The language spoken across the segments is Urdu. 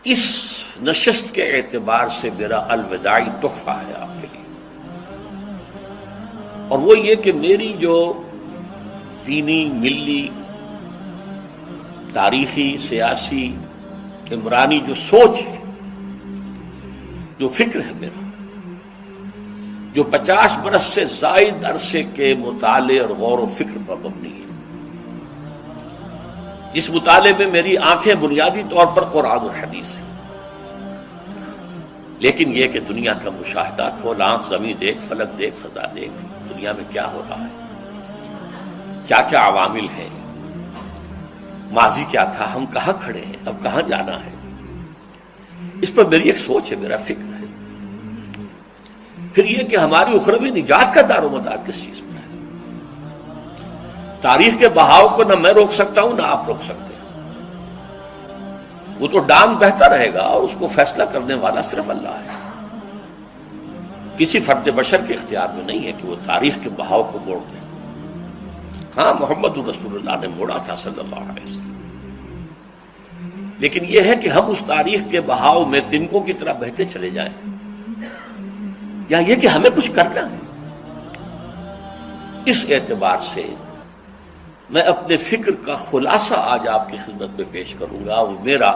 اس نشست کے اعتبار سے میرا الوداعی تحفہ ہے آپ کے لیے، اور وہ یہ کہ میری جو دینی، ملی، تاریخی، سیاسی، عمرانی جو سوچ ہے، جو فکر ہے میرا، جو 50 برس سے زائد عرصے کے مطالعے اور غور و فکر پر مبنی ہے، جس مطالعے میں میری آنکھیں بنیادی طور پر قرآن اور حدیث ہیں، لیکن یہ کہ دنیا کا مشاہدہ، کھول آنکھ، زمین دیکھ، فلک دیکھ، فضا دیکھ، دنیا میں کیا ہو رہا ہے، کیا کیا عوامل ہیں، ماضی کیا تھا، ہم کہاں کھڑے ہیں، اب کہاں جانا ہے، اس پر میری ایک سوچ ہے، میرا فکر ہے۔ پھر یہ کہ ہماری اخروی نجات کا دار و مدار کس چیز پر ہے۔ تاریخ کے بہاؤ کو نہ میں روک سکتا ہوں، نہ آپ روک سکتے ہیں، وہ تو ڈانگ بہتا رہے گا، اور اس کو فیصلہ کرنے والا صرف اللہ ہے۔ کسی فرد بشر کے اختیار میں نہیں ہے کہ وہ تاریخ کے بہاؤ کو موڑ دے۔ ہاں، محمد رسول اللہ نے موڑا تھا صلی اللہ علیہ وسلم، لیکن یہ ہے کہ ہم اس تاریخ کے بہاؤ میں تنکوں کی طرح بہتے چلے جائیں، یا یہ کہ ہمیں کچھ کرنا ہے۔ اس اعتبار سے میں اپنے فکر کا خلاصہ آج آپ کی خدمت میں پیش کروں گا، وہ میرا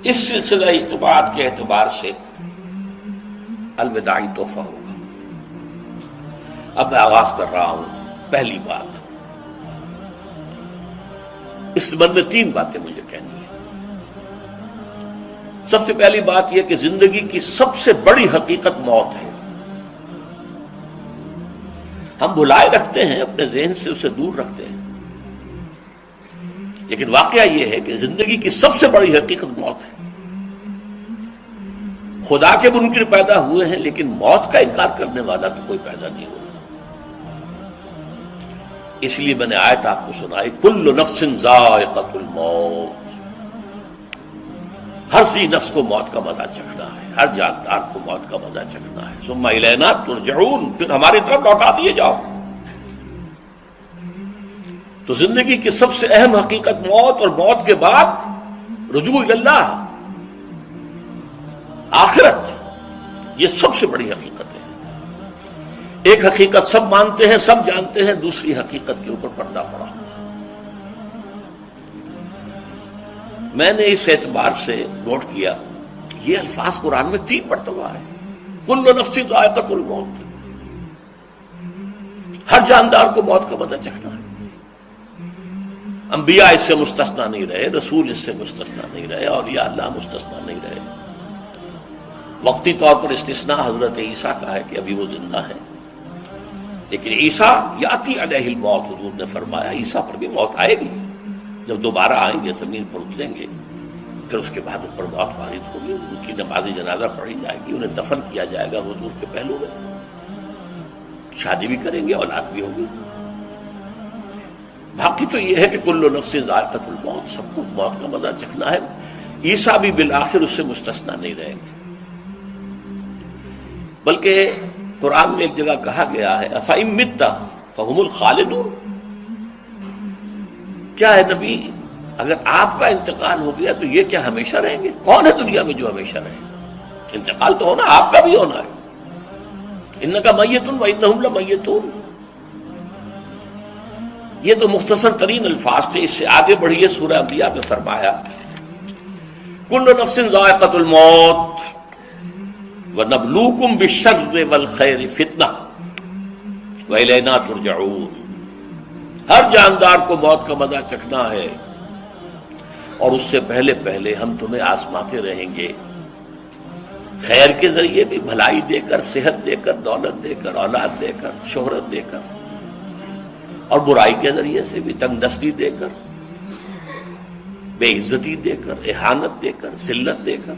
اس سلسلہ اجتماعات کے اعتبار سے الوداعی تحفہ ہوگا۔ اب میں آغاز کر رہا ہوں۔ پہلی بات، اس سبب میں 3 باتیں مجھے کہنی ہیں۔ سب سے پہلی بات یہ کہ زندگی کی سب سے بڑی حقیقت موت ہے۔ ہم بھلائے رکھتے ہیں، اپنے ذہن سے اسے دور رکھتے ہیں، لیکن واقعہ یہ ہے کہ زندگی کی سب سے بڑی حقیقت موت ہے۔ خدا کے منکر پیدا ہوئے ہیں، لیکن موت کا انکار کرنے والا تو کوئی پیدا نہیں ہوا۔ اس لیے میں نے آیت آپ کو سنائی، کل نفس ذائقۃ الموت، ہر ذی نفس کو موت کا مزہ چکھنا ہے، ہر جاندار کو موت کا مزہ چکھنا ہے۔ ثم الینا ترجعون، پھر ہماری طرف لوٹا دیے جاؤ۔ تو زندگی کی سب سے اہم حقیقت موت، اور موت کے بعد رجوع اللہ، آخرت، یہ سب سے بڑی حقیقت ہے۔ ایک حقیقت سب مانتے ہیں، سب جانتے ہیں، دوسری حقیقت کے اوپر پردہ پڑا ہوا۔ میں نے اس اعتبار سے نوٹ کیا، یہ الفاظ قرآن میں 3 مرتبہ ہے، کل نفس ذائقۃ الموت، ہر جاندار کو موت کا مزہ چکھنا ہے۔ انبیاء اس سے مستثنا نہیں رہے، رسول اس سے مستثنا نہیں رہے، اولیاء اللہ مستثنا نہیں رہے۔ وقتی طور پر استثناء حضرت عیسیٰ کا ہے کہ ابھی وہ زندہ ہے، لیکن عیسیٰ یاتی علیہ الموت، حضور نے فرمایا عیسیٰ پر بھی موت آئے گی، جب دوبارہ آئیں گے، زمین پر اتریں گے، پھر اس کے بعد ان پر موت وارد ہوگی، ان کی نماز جنازہ پڑھی جائے گی، انہیں دفن کیا جائے گا حضور کے پہلو میں، شادی بھی کریں گے، اولاد بھی ہوگی۔ باقی تو یہ ہے کہ کل نفس ذائقۃ الموت، سب کو موت کا مزہ چکھنا ہے۔ عیسیٰ بھی بالآخر اس سے مستثنا نہیں رہیں گے، بلکہ قرآن میں ایک جگہ کہا گیا ہے افإن مت فهم الخالدون، کیا ہے نبی، اگر آپ کا انتقال ہو گیا تو یہ کیا ہمیشہ رہیں گے؟ کون ہے دنیا میں جو ہمیشہ رہے؟ انتقال تو ہونا، آپ کا بھی ہونا ہے۔ انک میت وانہم لمیتون، یہ تو مختصر ترین الفاظ تھے۔ اس سے آگے بڑھیے، سورہ انبیاء میں فرمایا کل نفس ذائقۃ الموت وَنَبْلُوكُمْ بِالشَّرِّ وَالْخَيْرِ فِتْنَةً وَإِلَيْنَا تُرْجَعُونَ، ہر جاندار کو موت کا مزہ چکھنا ہے، اور اس سے پہلے پہلے ہم تمہیں آزماتے رہیں گے، خیر کے ذریعے بھی، بھلائی دے کر، صحت دے کر، دولت دے کر، اولاد دے کر، شہرت دے کر، اور برائی کے ذریعے سے بھی، تنگ دستی دے کر، بے عزتی دے کر، اہانت دے کر، ذلت دے کر،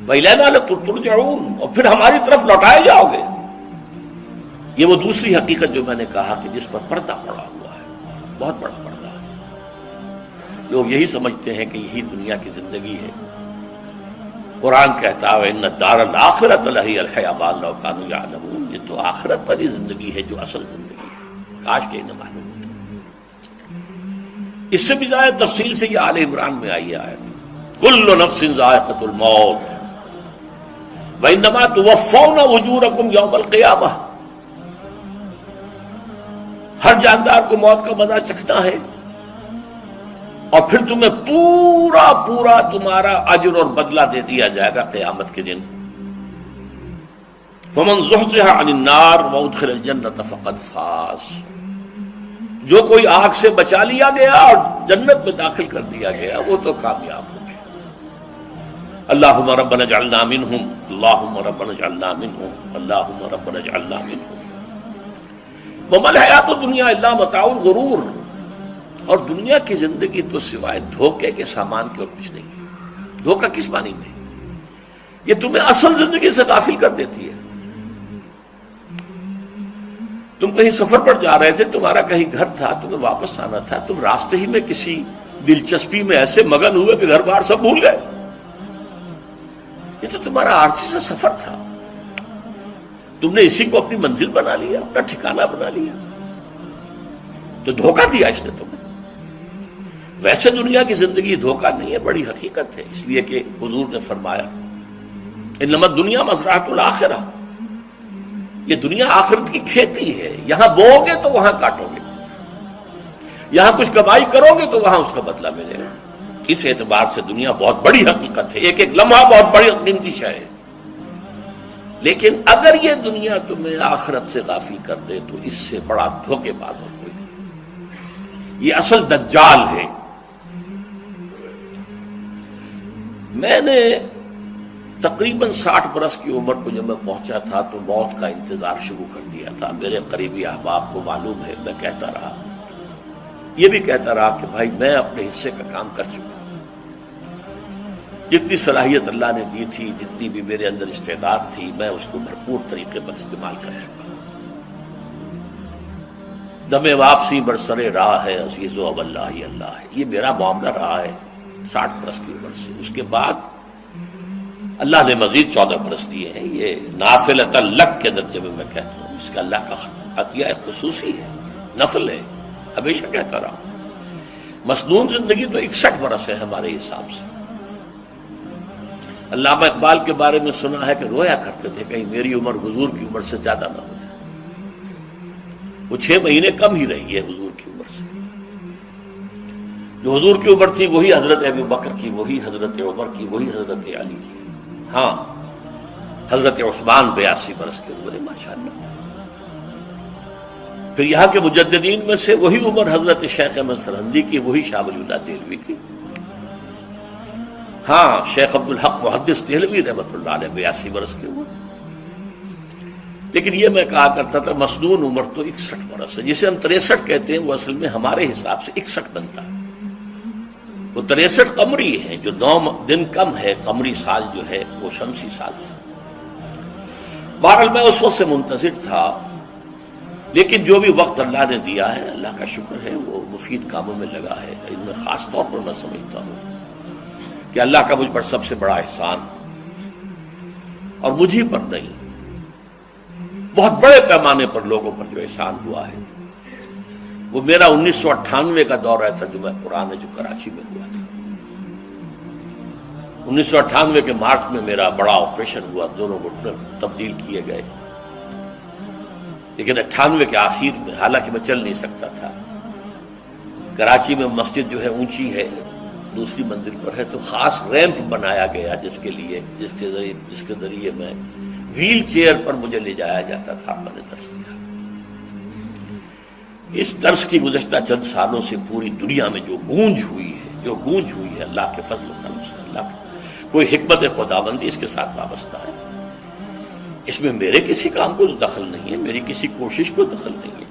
وَإِلَيْنَا تُرْجَعُونَ، اور پھر ہماری طرف لوٹائے جاؤ گے۔ یہ وہ دوسری حقیقت جو میں نے کہا کہ جس پر پردہ پڑا ہوا ہے، بہت بڑا پردہ ہے۔ لوگ یہی سمجھتے ہیں کہ یہی دنیا کی زندگی ہے۔ قرآن کہتا ہے ان الدار الآخرۃ لہی الحیوان لو کانوا یعلمون، یہ تو آخرت والی زندگی ہے جو اصل زندگی ہے، کاش کہ انہیں معلوم ہوتا۔ اس سے بھی زیادہ تفصیل سے یہ آل عمران میں آئی آیت، کل نفس ذائقۃ الموت وانما توفون اجورکم یوم القیامہ، ہر جاندار کو موت کا مزہ چکھنا ہے اور پھر تمہیں پورا پورا تمہارا اجر اور بدلہ دے دیا جائے گا قیامت کے دن۔ فمن زحزح عن النار وادخل الجنة فقد فاز، جو کوئی آگ سے بچا لیا گیا اور جنت میں داخل کر دیا گیا وہ تو کامیاب ہو گیا۔ اللہم ربنا اجعلنا منہم، اللہم ربنا اجعلنا منہم، اللہم ربنا اجعلنا منہم۔ وما الحیات الدنیا الا متاع الغرور، اور دنیا کی زندگی تو سوائے دھوکے کے سامان کے اور کچھ نہیں۔ دھوکہ کس معنی میں؟ یہ تمہیں اصل زندگی سے غافل کر دیتی ہے۔ تم کہیں سفر پر جا رہے تھے، تمہارا کہیں گھر تھا، تمہیں واپس آنا تھا، تم راستے ہی میں کسی دلچسپی میں ایسے مگن ہوئے کہ گھر بار سب بھول گئے۔ یہ تو تمہارا عارضی سا سفر تھا، تم نے اسی کو اپنی منزل بنا لیا، اپنا ٹھکانہ بنا لیا، تو دھوکہ دیا اس نے تمہیں۔ ویسے دنیا کی زندگی دھوکہ نہیں ہے، بڑی حقیقت ہے، اس لیے کہ حضور نے فرمایا انما الدنیا مزرعۃ الآخرہ، یہ دنیا آخرت کی کھیتی ہے، یہاں بو گے تو وہاں کاٹو گے، یہاں کچھ کمائی کرو گے تو وہاں اس کا بدلہ ملے گا۔ اس اعتبار سے دنیا بہت بڑی حقیقت ہے، ایک ایک لمحہ بہت بڑی قیمتی شے ہے، لیکن اگر یہ دنیا تمہیں آخرت سے غافل کر دے تو اس سے بڑا دھوکے باز اور کوئی نہیں۔ یہ اصل دجال ہے۔ میں نے تقریباً 60 برس کی عمر کو جب میں پہنچا تھا تو موت کا انتظار شروع کر دیا تھا۔ میرے قریبی احباب کو معلوم ہے، میں کہتا رہا، یہ بھی کہتا رہا کہ بھائی میں اپنے حصے کا کام کر چکا، جتنی صلاحیت اللہ نے دی تھی، جتنی بھی میرے اندر استعداد تھی، میں اس کو بھرپور طریقے پر استعمال کر چکا۔ دم واپسی برسر راہ ہے عزیز و اب اللہ ہی اللہ ہے، یہ میرا معاملہ رہا ہے 60 برس کی عمر سے۔ اس کے بعد اللہ نے مزید 14 برس دیے ہیں، یہ نافلۃ لک کے درجے میں کہتا ہوں، اس کا اللہ کا عطیہ خصوصی ہے، نفل ہے، ہمیشہ کہتا رہا ہوں۔ مسنون زندگی تو 61 برس ہے ہمارے حساب سے۔ علامہ اقبال کے بارے میں سنا ہے کہ رویا کرتے تھے کہیں میری عمر حضور کی عمر سے زیادہ نہ ہو جائے۔ وہ 6 مہینے کم ہی رہی ہے حضور کی عمر سے۔ جو حضور کی عمر تھی وہی حضرت ابو بکر کی، وہی حضرت عمر کی، وہی حضرت علی کی۔ ہاں حضرت عثمان 82 برس کے ہوئے ماشاءاللہ۔ پھر یہاں کے مجددین میں سے وہی عمر حضرت شیخ احمد سرہندی کی، وہی شاہ ولی اللہ دہلوی کی۔ ہاں شیخ عبدالحق محدث دہلوی رحمۃ اللہ علیہ 82 برس کے ہوئے۔ لیکن یہ میں کہا کرتا تھا مسنون عمر تو 61 برس ہے، جسے ہم 63 کہتے ہیں وہ اصل میں ہمارے حساب سے 61 بنتا ہے۔ وہ 63 قمری ہے، جو 9 دن کم ہے قمری سال جو ہے وہ شمسی سال سے۔ بہرحال میں اس وقت سے منتظر تھا، لیکن جو بھی وقت اللہ نے دیا ہے اللہ کا شکر ہے وہ مفید کاموں میں لگا ہے۔ ان میں خاص طور پر میں سمجھتا ہوں کہ اللہ کا مجھ پر سب سے بڑا احسان، اور مجھے پر نہیں، بہت بڑے پیمانے پر لوگوں پر جو احسان ہوا ہے وہ میرا 1998 کا دورہ ترجمہ قرآن ہے جو کراچی میں ہوا تھا۔ 1998 کے مارچ میں میرا بڑا آپریشن ہوا، دونوں گھٹنے تبدیل کیے گئے، لیکن 98 کے آخر میں، حالانکہ میں چل نہیں سکتا تھا، کراچی میں مسجد جو ہے اونچی ہے، دوسری منزل پر ہے، تو خاص ریمپ بنایا گیا جس کے ذریعے میں ویل چیئر پر مجھے لے جایا جاتا تھا۔ میں نے درس دیا۔ اس درس کی گزشتہ چند سالوں سے پوری دنیا میں جو گونج ہوئی ہے اللہ کے فضل و کرم سے، اللہ کی کوئی حکمت خداوندی اس کے ساتھ وابستہ ہے۔ اس میں میرے کسی کام کو دخل نہیں ہے، میری کسی کوشش کو دخل نہیں ہے۔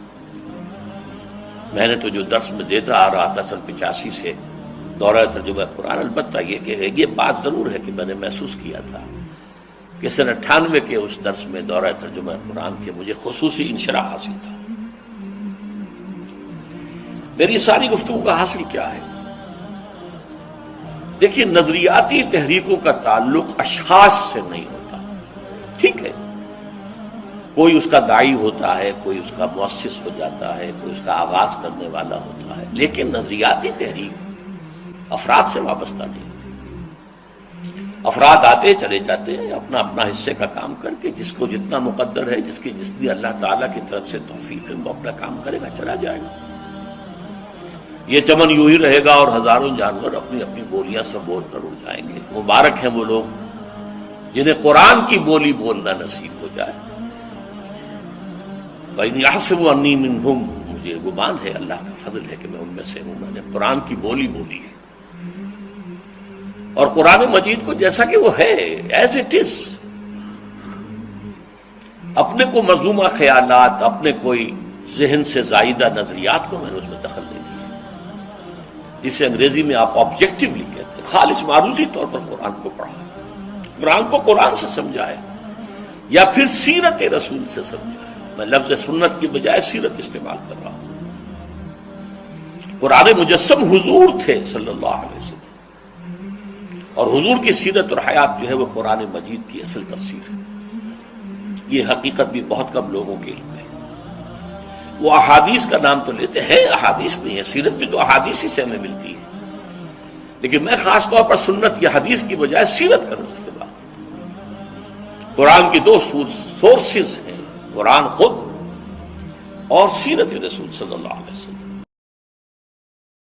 میں نے تو جو درس میں دیتا آ رہا تھا سن 85 سے دورہ ترجمہ قرآن، البتہ یہ بات ضرور ہے کہ میں نے محسوس کیا تھا کہ سن 98 کے اس درس میں دورہ ترجمہ قرآن کے مجھے خصوصی انشراح حاصل تھا۔ میری ساری گفتگو کا حاصل کیا ہے؟ دیکھیے، نظریاتی تحریکوں کا تعلق اشخاص سے نہیں ہوتا، ٹھیک ہے، کوئی اس کا داعی ہوتا ہے، کوئی اس کا مؤسس ہو جاتا ہے، کوئی اس کا آغاز کرنے والا ہوتا ہے، لیکن نظریاتی تحریک افراد سے وابستہ نہیں۔ افراد آتے چلے جاتے ہیں اپنا اپنا حصے کا کام کر کے، جس کو جتنا مقدر ہے، جس کی جتنی اللہ تعالیٰ کی طرف سے توفیق ہے، وہ اپنا کام کرے گا، چلا جائے گا۔ یہ چمن یوں ہی رہے گا اور ہزاروں جانور اپنی اپنی بولیاں سے بول کر اڑ جائیں گے۔ مبارک ہیں وہ لوگ جنہیں قرآن کی بولی بولنا نصیب ہو جائے۔ وَإِنْ يَحْسَبُ أَنِّي مِنْهُمْ، مجھے گمان ہے، اللہ کا فضل ہے کہ میں ان میں سے ہوں، میں نے قرآن کی بولی بولی ہے۔ اور قرآن مجید کو جیسا کہ وہ ہے، ایز اٹ از، اپنے کو مذمومہ خیالات، اپنے کوئی ذہن سے زائدہ نظریات کو میں نے اس میں دخل نہیں دیا، جسے انگریزی میں آپ آبجیکٹولی کہتے ہیں۔ خالص معروضی طور پر قرآن کو پڑھا، قرآن کو قرآن سے سمجھائے، یا پھر سیرت رسول سے سمجھائے۔ میں لفظ سنت کی بجائے سیرت استعمال کر رہا ہوں۔ قرآن مجسم حضور تھے صلی اللہ علیہ وسلم، اور حضور کی سیرت اور حیات جو ہے وہ قرآن مجید کی اصل تفسیر ہے۔ یہ حقیقت بھی بہت کم لوگوں کے علم ہے۔ وہ احادیث کا نام تو لیتے ہیں، احادیث بھی ہے، سیرت بھی تو احادیث ہی سے ہمیں ملتی ہے، لیکن میں خاص طور پر سنت یا حدیث کی بجائے سیرت کا استعمال۔ قرآن کی دو سورسز ہیں، قرآن خود اور سیرت رسول صلی اللہ علیہ وسلم۔